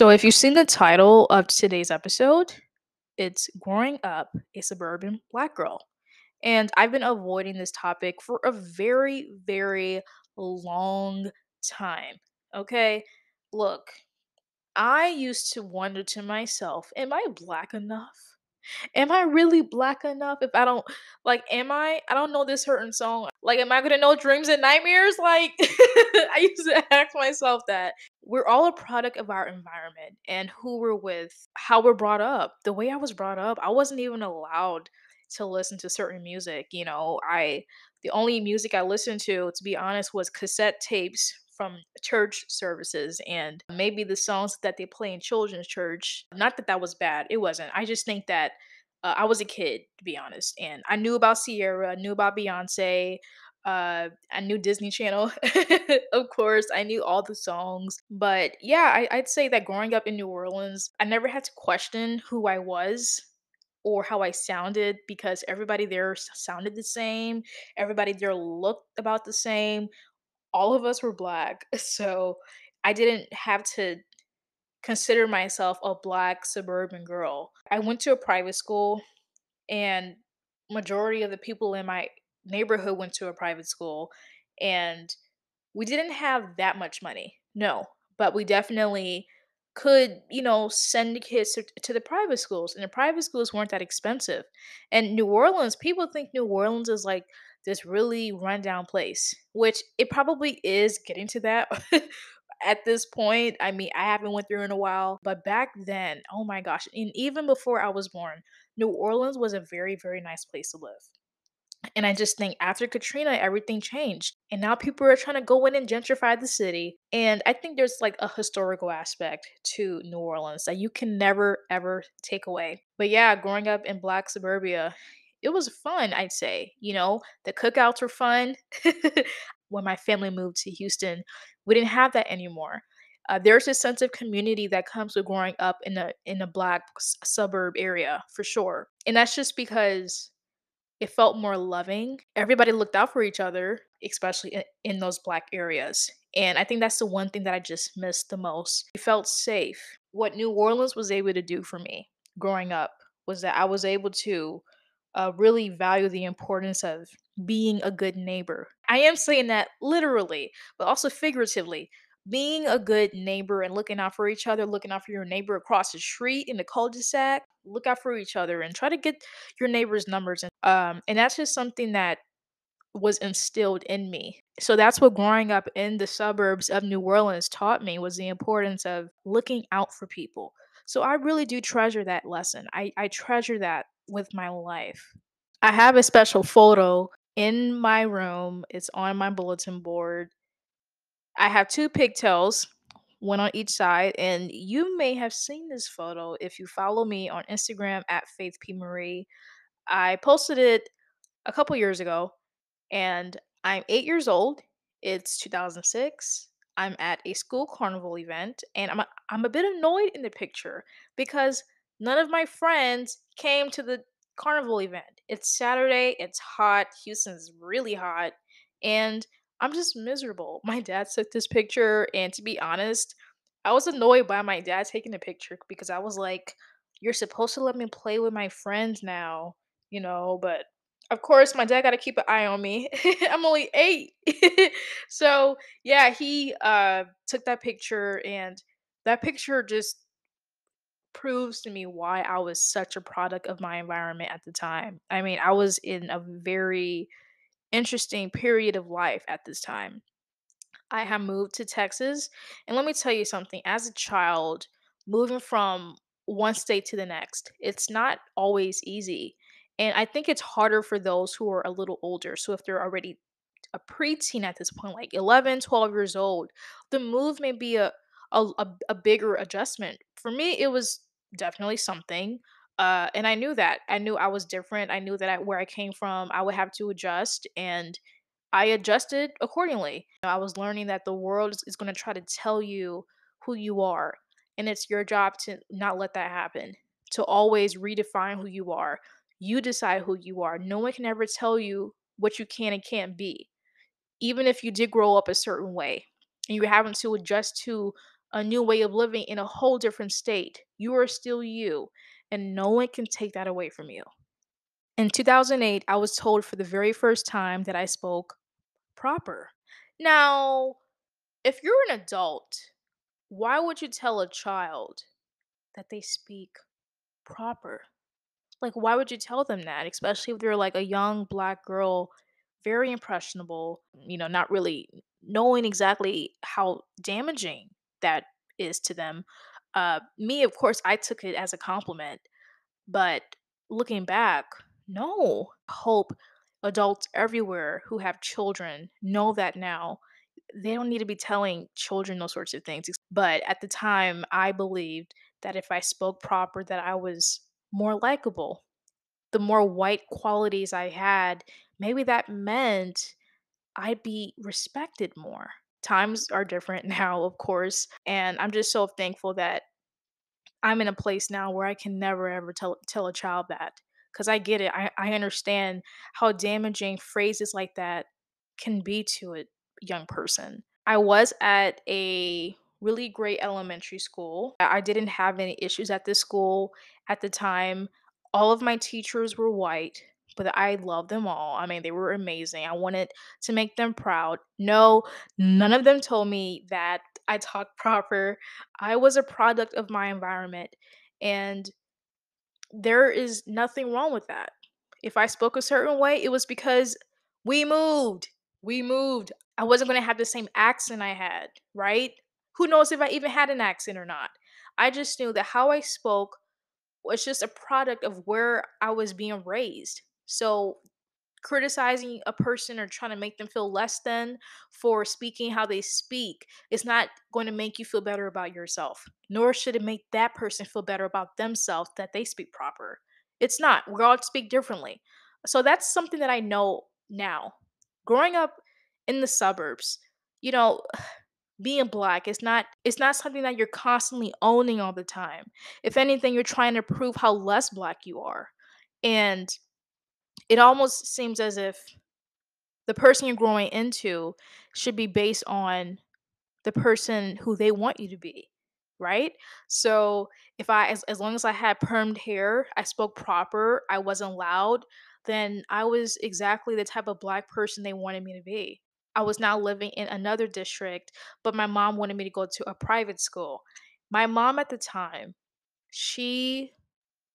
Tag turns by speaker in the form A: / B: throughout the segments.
A: So, if you've seen the title of today's episode, it's Growing Up a Suburban Black Girl. And I've been avoiding this topic for a very, very long time. Okay. Look, I used to wonder to myself, am I black enough? Am I really black enough if I don't I don't know this certain song. Like, am I gonna know dreams and nightmares? Like I used to ask myself that. We're all a product of our environment and who we're with, how we're brought up. The way I was brought up, I wasn't even allowed to listen to certain music. I the only music I listened to be honest, was cassette tapes from church services and maybe the songs that they play in children's church. Not that that was bad, it wasn't. I just think that I was a kid, to be honest, and I knew about Sierra, I knew about Beyonce, I knew Disney Channel, of course. I knew all the songs, but yeah, I'd say that growing up in New Orleans, I never had to question who I was or how I sounded because everybody there sounded the same. Everybody there looked about the same. All of us were black, so I didn't have to consider myself a black suburban girl. I went to a private school and majority of the people in my neighborhood went to a private school, and we didn't have that much money, no, but we definitely could, send the kids to the private schools, and the private schools weren't that expensive. And New Orleans, people think New Orleans is like this really rundown place, which it probably is getting to that at this point. I mean, I haven't went through in a while, but back then, oh my gosh, and even before I was born, New Orleans was a very, very nice place to live. And I just think after Katrina, everything changed. And now people are trying to go in and gentrify the city. And I think there's like a historical aspect to New Orleans that you can never, ever take away. But yeah, growing up in Black suburbia, it was fun, I'd say. The cookouts were fun. When my family moved to Houston, we didn't have that anymore. There's a sense of community that comes with growing up in a black suburb area for sure, and that's just because it felt more loving. Everybody looked out for each other, especially in those black areas. And I think that's the one thing that I just missed the most. It felt safe. What New Orleans was able to do for me growing up was that I was able to really value the importance of being a good neighbor. I am saying that literally, but also figuratively. Being a good neighbor and looking out for each other, looking out for your neighbor across the street in the cul-de-sac, look out for each other and try to get your neighbor's numbers. And that's just something that was instilled in me. So that's what growing up in the suburbs of New Orleans taught me, was the importance of looking out for people. So I really do treasure that lesson. I treasure that with my life. I have a special photo in my room. It's on my bulletin board. I have two pigtails, one on each side, and you may have seen this photo if you follow me on Instagram at Faith P. Marie. I posted it a couple years ago, and I'm 8 years old. It's 2006. I'm at a school carnival event, and I'm a bit annoyed in the picture because none of my friends came to the carnival event. It's Saturday, it's hot, Houston's really hot, and I'm just miserable. My dad took this picture, and to be honest, I was annoyed by my dad taking the picture because I was like, you're supposed to let me play with my friends now, but of course, my dad got to keep an eye on me. I'm only 8. So, yeah, he took that picture, and that picture just proves to me why I was such a product of my environment at the time. I mean, I was in a very interesting period of life at this time. I have moved to Texas. And let me tell you something, as a child, moving from one state to the next, it's not always easy. And I think it's harder for those who are a little older. So if they're already a preteen at this point, like 11, 12 years old, the move may be a bigger adjustment. For me, it was definitely something. And I knew that. I knew I was different. I knew that where I came from, I would have to adjust. And I adjusted accordingly. I was learning that the world is going to try to tell you who you are. And it's your job to not let that happen, to always redefine who you are. You decide who you are. No one can ever tell you what you can and can't be, even if you did grow up a certain way and you're having to adjust to a new way of living in a whole different state. You are still you, and no one can take that away from you. In 2008, I was told for the very first time that I spoke proper. Now, if you're an adult, why would you tell a child that they speak proper? Like, why would you tell them that? Especially if they're like a young black girl, very impressionable, not really knowing exactly how damaging that is to them. Me, of course, I took it as a compliment, but looking back, no. Hope adults everywhere who have children know that now. They don't need to be telling children those sorts of things. But at the time, I believed that if I spoke proper, that I was more likable. The more white qualities I had, maybe that meant I'd be respected more. Times are different now, of course, and I'm just so thankful that I'm in a place now where I can never ever tell a child that, because I get it. I understand how damaging phrases like that can be to a young person. I was at a really great elementary school. I didn't have any issues at this school at the time. All of my teachers were white, but I loved them all. I mean, they were amazing. I wanted to make them proud. No, none of them told me that I talked proper. I was a product of my environment, and there is nothing wrong with that. If I spoke a certain way, it was because we moved. We moved. I wasn't going to have the same accent I had, right? Who knows if I even had an accent or not? I just knew that how I spoke was just a product of where I was being raised. So criticizing a person or trying to make them feel less than for speaking how they speak is not going to make you feel better about yourself, nor should it make that person feel better about themselves that they speak proper. It's not. We all speak differently. So that's something that I know now. Growing up in the suburbs, you know, being black is not something that you're constantly owning all the time. If anything, you're trying to prove how less black you are. And it almost seems as if the person you're growing into should be based on the person who they want you to be, right? So if as long as I had permed hair, I spoke proper, I wasn't loud, then I was exactly the type of black person they wanted me to be. I was now living in another district, but my mom wanted me to go to a private school. My mom at the time, she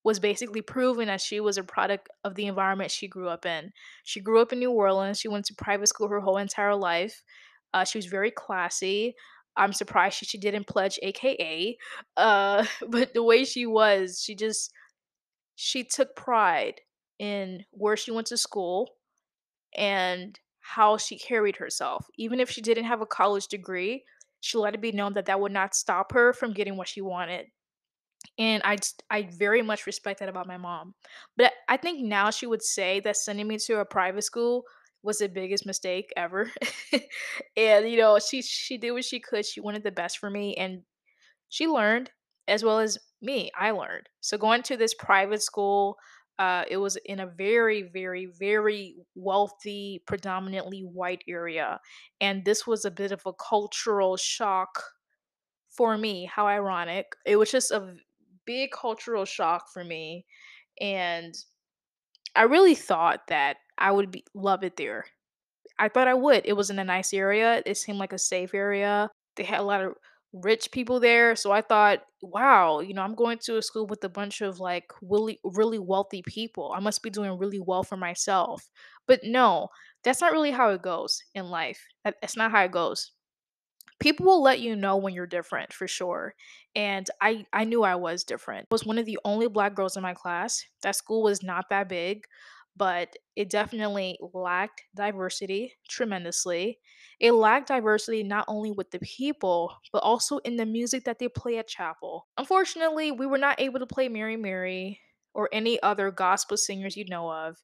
A: was basically proving that she was a product of the environment she grew up in. She grew up in New Orleans. She went to private school her whole entire life. She was very classy. I'm surprised she didn't pledge AKA. But the way she was, she took pride in where she went to school and how she carried herself. Even if she didn't have a college degree, she let it be known that that would not stop her from getting what she wanted. And I very much respect that about my mom. But I think now she would say that sending me to a private school was the biggest mistake ever. And she did what she could. She wanted the best for me, and she learned as well as me. I learned. So going to this private school, it was in a very, very, very wealthy, predominantly white area, and this was a bit of a cultural shock for me. How ironic. It was just a big cultural shock for me, and I really thought that I would love it there. I thought I would. It was in a nice area. It seemed like a safe area. They had a lot of rich people there, so I thought, wow, I'm going to a school with a bunch of like really really wealthy people. I must be doing really well for myself. But no, that's not really how it goes in life. That's not how it goes. People will let you know when you're different for sure, and I knew I was different. I was one of the only black girls in my class. That school was not that big, but it definitely lacked diversity tremendously. It lacked diversity not only with the people but also in the music that they play at chapel. Unfortunately, we were not able to play Mary Mary or any other gospel singers you know of.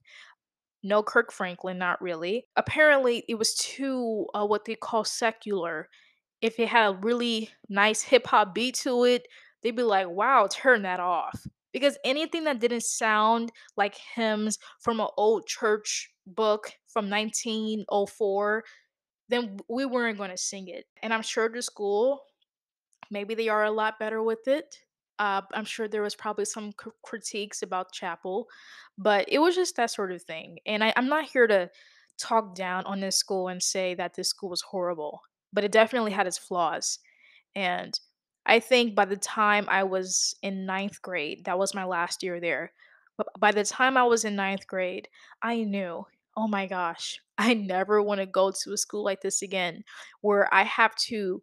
A: No Kirk Franklin, not really. Apparently it was too what they call secular. If it had a really nice hip hop beat to it, they'd be like, wow, turn that off. Because anything that didn't sound like hymns from an old church book from 1904, then we weren't going to sing it. And I'm sure the school Maybe they are a lot better with it. I'm sure there was probably some critiques about Chapel, but it was just that sort of thing. And I'm not here to talk down on this school and say that this school was horrible, but it definitely had its flaws. And I think by the time I was in ninth grade, that was my last year there. But by the time I was in ninth grade, I knew, oh my gosh, I never want to go to a school like this again, where I have to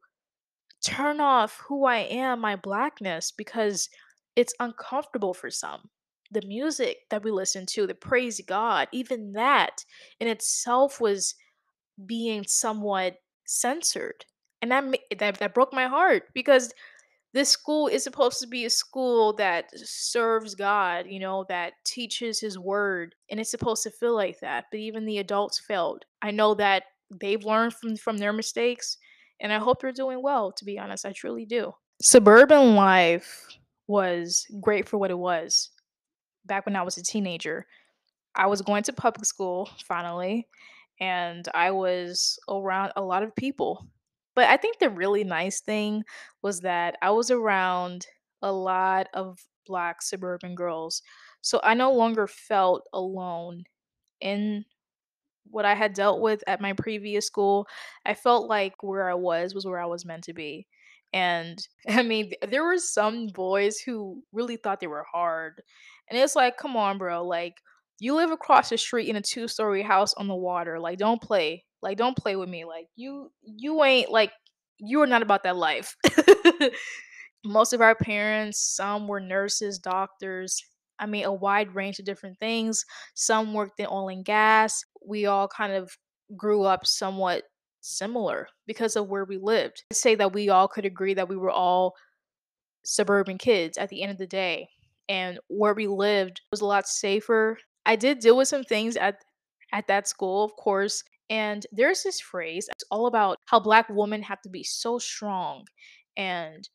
A: turn off who I am, my blackness, because it's uncomfortable for some. The music that we listen to, the praise God, even that in itself was being somewhat censored. And that broke my heart because this school is supposed to be a school that serves God, that teaches his word, and it's supposed to feel like that. But even the adults failed. I know that they've learned from their mistakes, and I hope they're doing well, to be honest. I truly do. Suburban life was great for what it was back when I was a teenager. I was going to public school finally, and I was around a lot of people. But I think the really nice thing was that I was around a lot of black suburban girls. So I no longer felt alone in what I had dealt with at my previous school. I felt like where I was where I was meant to be. And I mean, there were some boys who really thought they were hard. And it's like, come on, bro. Like, you live across the street in a two-story house on the water. Like, don't play. Like, don't play with me. Like, you ain't like you are not about that life. Most of our parents, some were nurses, doctors. I mean, a wide range of different things. Some worked in oil and gas. We all kind of grew up somewhat similar because of where we lived. I'd say that we all could agree that we were all suburban kids at the end of the day. And where we lived was a lot safer. I did deal with some things at that school, of course. And there's this phrase, it's all about how black women have to be so strong. And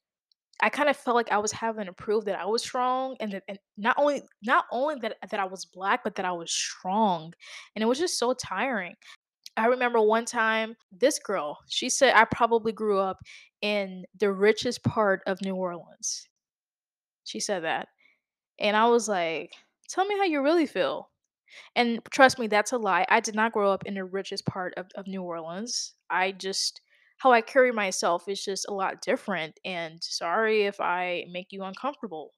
A: I kind of felt like I was having to prove that I was strong, and that and not only that I was black, but that I was strong. And it was just so tiring. I remember one time this girl, she said I probably grew up in the richest part of New Orleans. She said that. And I was like, "Tell me how you really feel." And trust me, that's a lie. I did not grow up in the richest part of New Orleans. I just, how I carry myself is just a lot different. And sorry if I make you uncomfortable.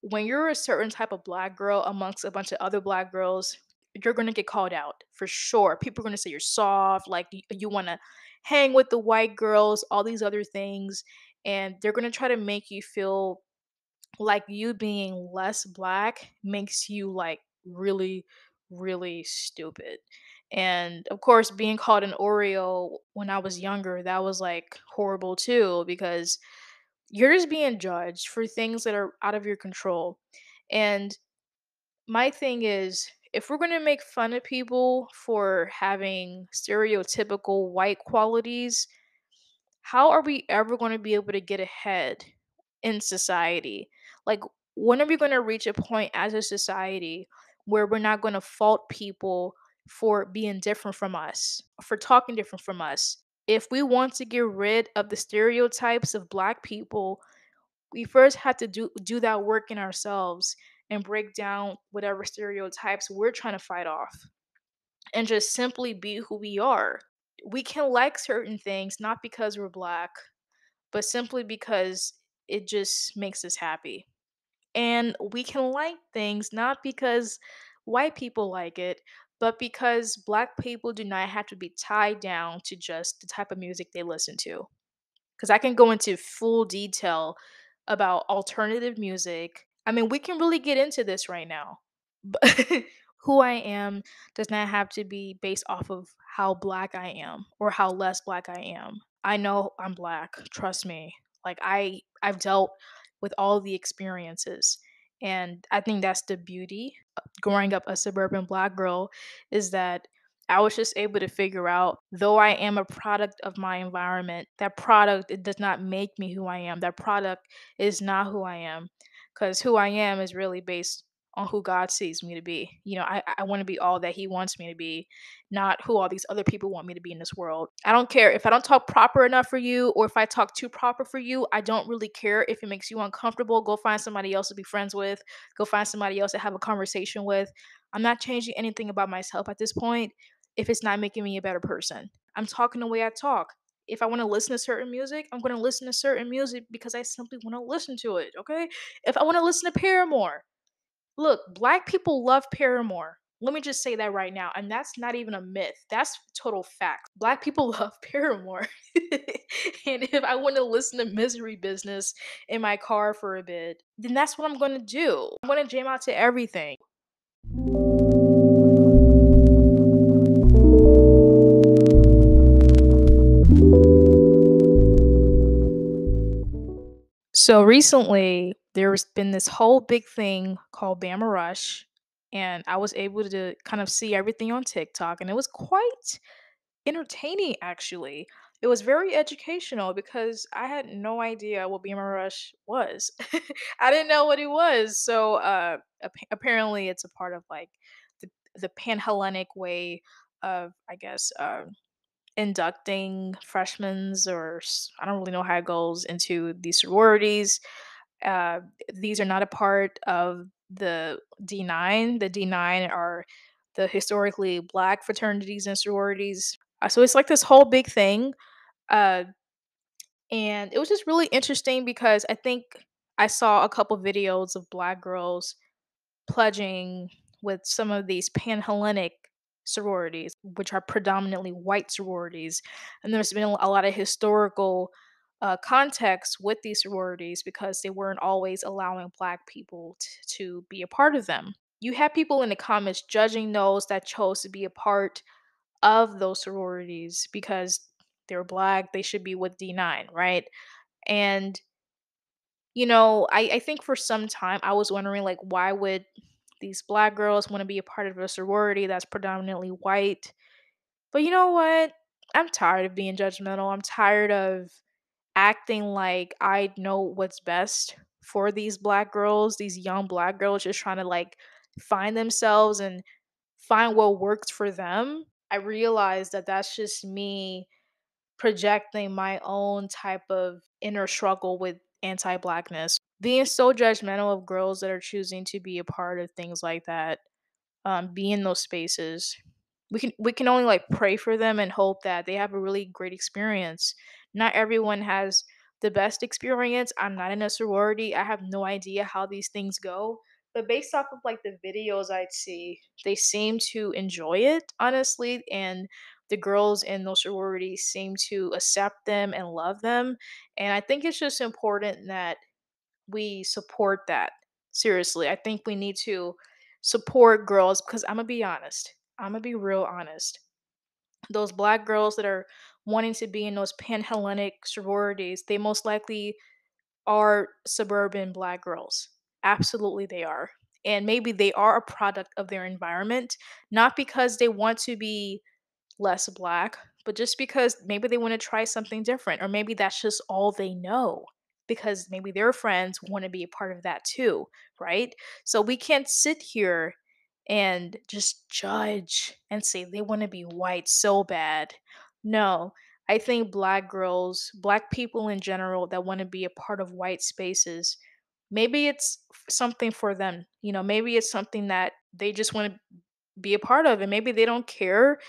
A: When you're a certain type of black girl amongst a bunch of other black girls, you're going to get called out for sure. People are going to say you're soft, like you want to hang with the white girls, all these other things. And they're going to try to make you feel like you being less black makes you like really really stupid. And of course being called an Oreo when I was younger, that was like horrible too, because you're just being judged for things that are out of your control. And my thing is, if we're going to make fun of people for having stereotypical white qualities, how are we ever going to be able to get ahead in society? Like, when are we going to reach a point as a society where we're not going to fault people for being different from us, for talking different from us? If we want to get rid of the stereotypes of black people, we first have to do that work in ourselves and break down whatever stereotypes we're trying to fight off and just simply be who we are. We can like certain things not because we're black, but simply because it just makes us happy. And we can like things not because white people like it, but because black people do not have to be tied down to just the type of music they listen to. Because I can go into full detail about alternative music. I mean, we can really get into this right now. But who I am does not have to be based off of how black I am or how less black I am. I know I'm black, trust me. Like I've dealt with all the experiences. And I think that's the beauty of growing up a suburban black girl, is that I was just able to figure out, though I am a product of my environment, that product, it does not make me who I am. That product is not who I am. Because who I am is really based on who God sees me to be. I want to be all that He wants me to be, not who all these other people want me to be in this world. I don't care if I don't talk proper enough for you or if I talk too proper for you. I don't really care if it makes you uncomfortable. Go find somebody else to be friends with. Go find somebody else to have a conversation with. I'm not changing anything about myself at this point if it's not making me a better person. I'm talking the way I talk. If I want to listen to certain music, I'm going to listen to certain music because I simply want to listen to it, okay? If I want to listen to Paramore, look, black people love Paramore. Let me just say that right now. And that's not even a myth. That's total fact. Black people love Paramore. And if I want to listen to Misery Business in my car for a bit, then that's what I'm going to do. I'm going to jam out to everything. So recently, there's been this whole big thing called Bama Rush, and I was able to kind of see everything on TikTok, and it was quite entertaining actually. It was very educational because I had no idea what Bama Rush was. I didn't know what it was. So apparently it's a part of like the Pan-Hellenic way of, I guess, inducting I don't really know how it goes into these sororities. uh, these are not a part of the D9. The D9 are the historically black fraternities and sororities. So it's like this whole big thing. Uh, and it was just really interesting because I think I saw a couple videos of black girls pledging with some of these pan-Hellenic sororities, which are predominantly white sororities. And there's been a lot of historical context with these sororities because they weren't always allowing black people to be a part of them. You had people in the comments judging those that chose to be a part of those sororities because they're black, they should be with D9, right? And I think for some time I was wondering, like, why would these black girls want to be a part of a sorority that's predominantly white? But you know what? I'm tired of being judgmental. I'm tired of acting like I know what's best for these black girls, these young black girls just trying to like find themselves and find what works for them. I realize that that's just me projecting my own type of inner struggle with anti-blackness. Being so judgmental of girls that are choosing to be a part of things like that, be in those spaces. We can only like pray for them and hope that they have a really great experience. Not everyone has the best experience. I'm not in a sorority. I have no idea how these things go. But based off of like the videos I'd see, they seem to enjoy it, honestly, and the girls in those sororities seem to accept them and love them. And I think it's just important that we support that. Seriously, I think we need to support girls because I'm gonna be honest. I'm gonna be real honest. Those black girls that are wanting to be in those pan Hellenic sororities, they most likely are suburban black girls. Absolutely, they are. And maybe they are a product of their environment, not because they want to be less black, but just because maybe they want to try something different, or maybe that's just all they know because maybe their friends want to be a part of that too, right? So we can't sit here and just judge and say they want to be white so bad. No, I think black girls, black people in general that want to be a part of white spaces, maybe it's something for them. Maybe it's something that they just want to be a part of, and maybe they don't care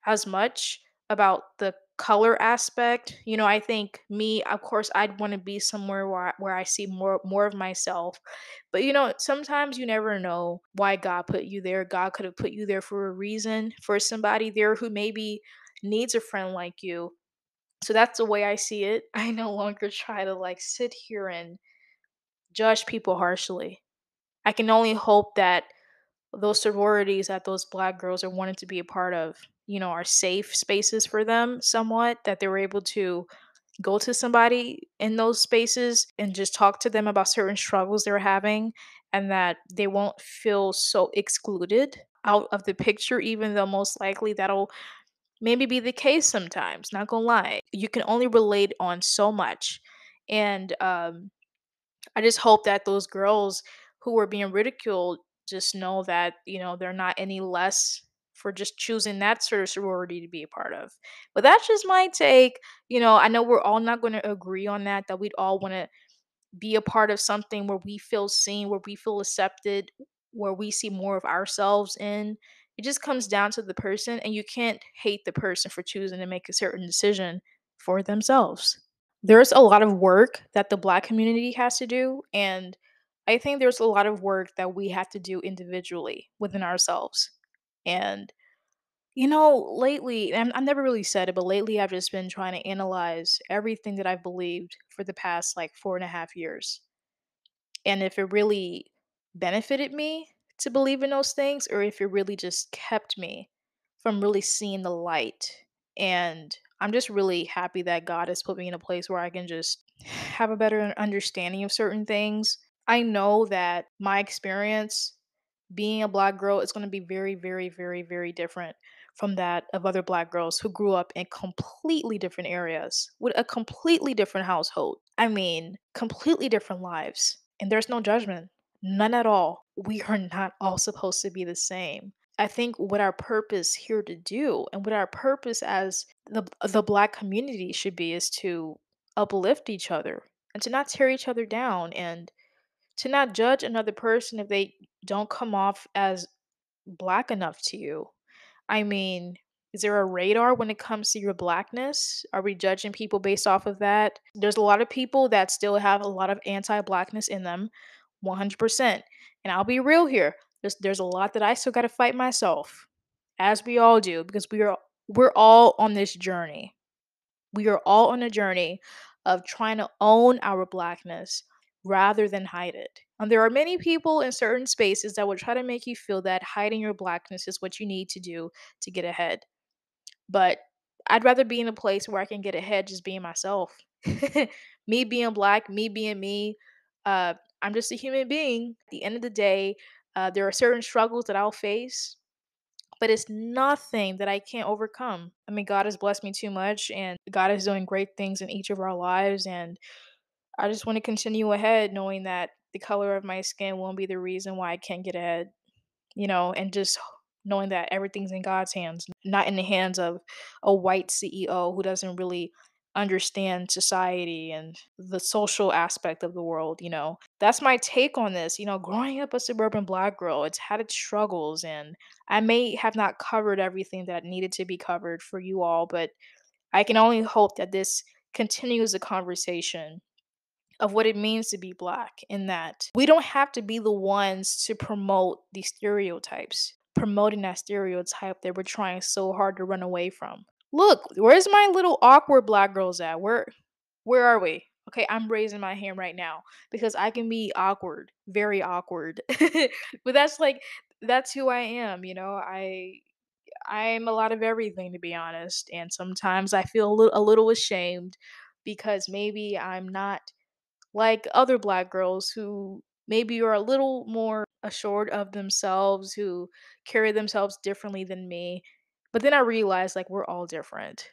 A: as much about the color aspect. I think me, of course, I'd want to be somewhere where I see more of myself. But sometimes you never know why God put you there. God could have put you there for a reason, for somebody there who maybe needs a friend like you. So that's the way I see it. I no longer try to like sit here and judge people harshly. I can only hope that those sororities that those black girls are wanting to be a part of, are safe spaces for them somewhat, that they were able to go to somebody in those spaces and just talk to them about certain struggles they're having, and that they won't feel so excluded out of the picture, even though most likely that'll maybe be the case sometimes. Not gonna lie. You can only relate on so much. And I just hope that those girls who were being ridiculed just know that, they're not any less for just choosing that sort of sorority to be a part of. But that's just my take. I know we're all not going to agree on that we'd all want to be a part of something where we feel seen, where we feel accepted, where we see more of ourselves in. It just comes down to the person, and you can't hate the person for choosing to make a certain decision for themselves. There's a lot of work that the Black community has to do, and I think there's a lot of work that we have to do individually within ourselves. And lately, and I've never really said it, but lately I've just been trying to analyze everything that I've believed for the past like 4.5 years. And if it really benefited me to believe in those things, or if it really just kept me from really seeing the light. And I'm just really happy that God has put me in a place where I can just have a better understanding of certain things. I know that my experience being a Black girl is going to be very, very, very, very different from that of other Black girls who grew up in completely different areas with a completely different household. I mean, completely different lives. And there's no judgment, none at all. We are not all supposed to be the same. I think what our purpose here to do, and what our purpose as the Black community should be, is to uplift each other and to not tear each other down, and to not judge another person if they don't come off as Black enough to you. I mean, is there a radar when it comes to your Blackness? Are we judging people based off of that? There's a lot of people that still have a lot of anti-Blackness in them, 100%. And I'll be real here. There's a lot that I still got to fight myself, as we all do, because we're all on this journey. We are all on a journey of trying to own our Blackness rather than hide it. And there are many people in certain spaces that will try to make you feel that hiding your Blackness is what you need to do to get ahead. But I'd rather be in a place where I can get ahead just being myself. Me being Black, me being me. Uh, I'm just a human being. At the end of the day, there are certain struggles that I'll face, but it's nothing that I can't overcome. I mean, God has blessed me too much, and God is doing great things in each of our lives. And I just want to continue ahead, knowing that the color of my skin won't be the reason why I can't get ahead, and just knowing that everything's in God's hands, not in the hands of a white CEO who doesn't really understand society and the social aspect of the world. That's my take on this. Growing up a suburban Black girl, it's had its struggles, and I may have not covered everything that needed to be covered for you all, but I can only hope that this continues the conversation of what it means to be Black, in that we don't have to be the ones to promote these stereotypes, promoting that stereotype that we're trying so hard to run away from. Look, where's my little awkward Black girls at? Where are we? Okay, I'm raising my hand right now because I can be awkward, very awkward. But that's who I am. I'm a lot of everything, to be honest, and sometimes I feel a little ashamed because maybe I'm not like other Black girls who maybe are a little more assured of themselves, who carry themselves differently than me. But then I realized, like, we're all different.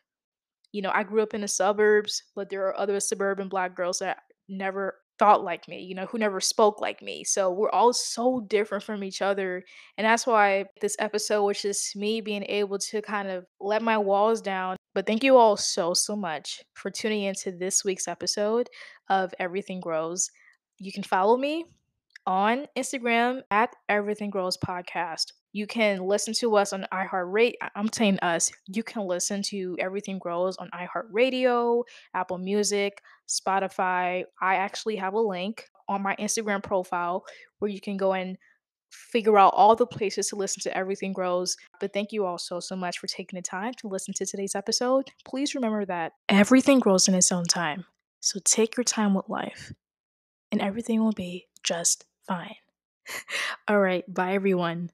A: I grew up in the suburbs, but there are other suburban Black girls that never thought like me, who never spoke like me. So we're all so different from each other. And that's why this episode was just me being able to kind of let my walls down. But thank you all so, so much for tuning into this week's episode of Everything Grows. You can follow me on Instagram at Everything Grows Podcast. You can listen to us on iHeartRadio. I'm saying us. You can listen to Everything Grows on iHeartRadio, Apple Music, Spotify. I actually have a link on my Instagram profile where you can go and figure out all the places to listen to Everything Grows. But thank you all so, so much for taking the time to listen to today's episode. Please remember that everything grows in its own time. So take your time with life, and everything will be just fine. All right. Bye, everyone.